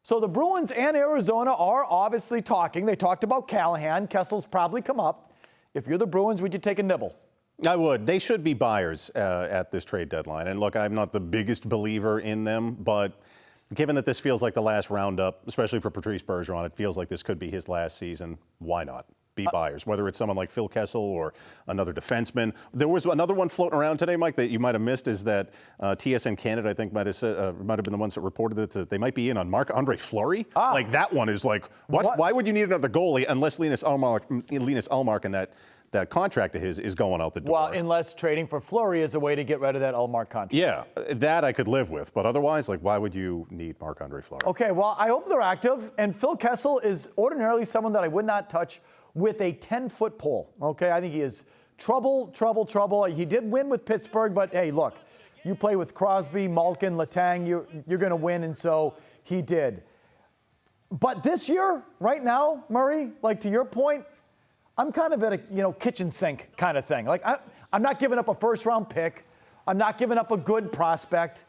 So the Bruins and Arizona are obviously talking. They talked about Callahan. Kessel's probably come up. If you're the Bruins, would you take a nibble? I would. They should be buyers at this trade deadline. And look, I'm not the biggest believer in them, but given that this feels like the last roundup, especially for Patrice Bergeron, it feels like this could be his last season. Why not? Be buyers, whether it's someone like Phil Kessel or another defenseman. There was another one floating around today, Mike, that you might have missed, is that TSN Canada, I think, might have been the ones that reported that they might be in on Marc-Andre Fleury. Like, that one is like, what? Why would you need another goalie unless Linus Ullmark and that contract of his is going out the door? Well, unless trading for Fleury is a way to get rid of that Ullmark contract. Yeah, that I could live with. But otherwise, like, why would you need Marc-Andre Fleury? Okay, well, I hope they're active. And Phil Kessel is ordinarily someone that I would not touch with a 10-foot pole. Okay, I think he is trouble. He did win with Pittsburgh, but hey, look, you play with Crosby, Malkin, Letang, you're going to win, and so he did. But this year, right now, Murray, like to your point, I'm kind of at a kitchen sink kind of thing. Like I'm not giving up a first-round pick. I'm not giving up a good prospect.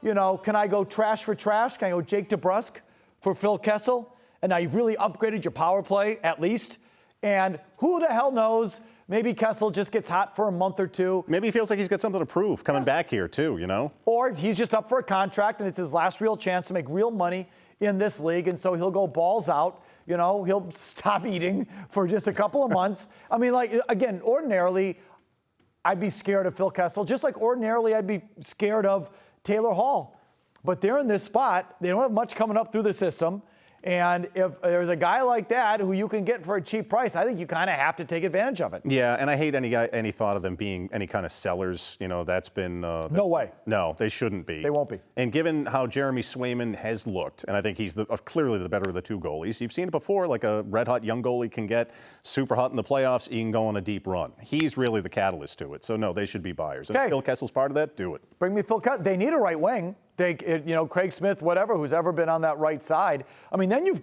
Can I go trash for trash? Can I go Jake DeBrusk for Phil Kessel? And now you've really upgraded your power play at least. And who the hell knows? Maybe Kessel just gets hot for a month or two. Maybe he feels like he's got something to prove coming back here too, Or he's just up for a contract and it's his last real chance to make real money in this league. And so he'll go balls out. He'll stop eating for just a couple of months. I mean, like, again, ordinarily, I'd be scared of Phil Kessel, just like ordinarily I'd be scared of Taylor Hall. But they're in this spot. They don't have much coming up through the system. And if there's a guy like that who you can get for a cheap price, I think you kind of have to take advantage of it. Yeah, and I hate any thought of them being any kind of sellers. That's been... no way. No, they shouldn't be. They won't be. And given how Jeremy Swayman has looked, and I think he's clearly the better of the two goalies, you've seen it before, like a red-hot young goalie can get super hot in the playoffs, he can go on a deep run. He's really the catalyst to it. So, no, they should be buyers. And if Phil Kessel's part of that, do it. Bring me Phil Kessel. They need a right wing. Craig Smith, whatever, who's ever been on that right side. I mean, then you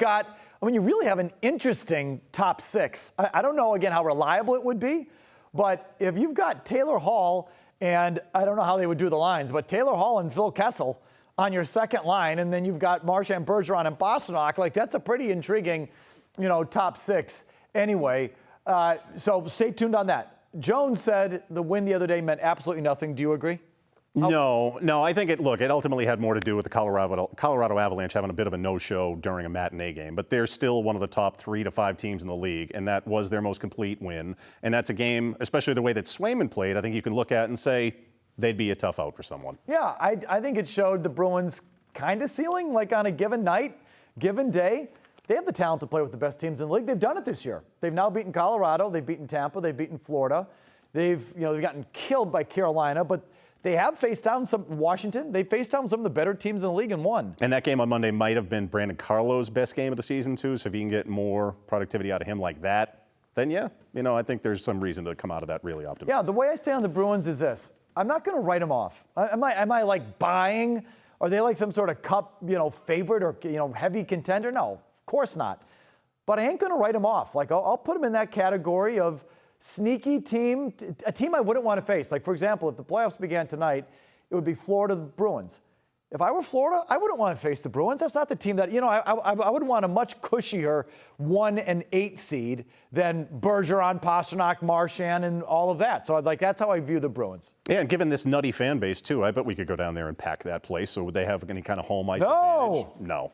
really have an interesting top six. I don't know, again, how reliable it would be, but if you've got Taylor Hall, and I don't know how they would do the lines, but Taylor Hall and Phil Kessel on your second line, and then you've got Marchand, Bergeron, and Pastrnak, like that's a pretty intriguing, top six. Anyway, so stay tuned on that. Jones said the win the other day meant absolutely nothing. Do you agree? No, I think it ultimately had more to do with the Colorado Avalanche having a bit of a no-show during a matinee game, but they're still one of the top 3 to 5 teams in the league, and that was their most complete win. And that's a game, especially the way that Swayman played, I think you can look at and say they'd be a tough out for someone. Yeah, I think it showed the Bruins kind of ceiling, like on a given night, given day. They have the talent to play with the best teams in the league. They've done it this year. They've now beaten Colorado. They've beaten Tampa. They've beaten Florida. They've gotten killed by Carolina, but they have faced down some Washington. They faced down some of the better teams in the league and won. And that game on Monday might have been Brandon Carlo's best game of the season, too. So if you can get more productivity out of him like that, then yeah, I think there's some reason to come out of that really optimistic. Yeah, the way I stand on the Bruins is this. I'm not going to write them off. Am I like buying? Are they like some sort of cup, favorite or, heavy contender? No, of course not. But I ain't going to write them off. Like, I'll put them in that category of sneaky team, a team I wouldn't want to face. Like, for example, if the playoffs began tonight, it would be Florida Bruins. If I were Florida, I wouldn't want to face the Bruins. That's not the team that, I would want a much cushier 1 and 8 seed than Bergeron, Pastrnak, Marchand, and all of that. So that's how I view the Bruins. Yeah, and given this nutty fan base, too, I bet we could go down there and pack that place. So would they have any kind of home ice advantage? No.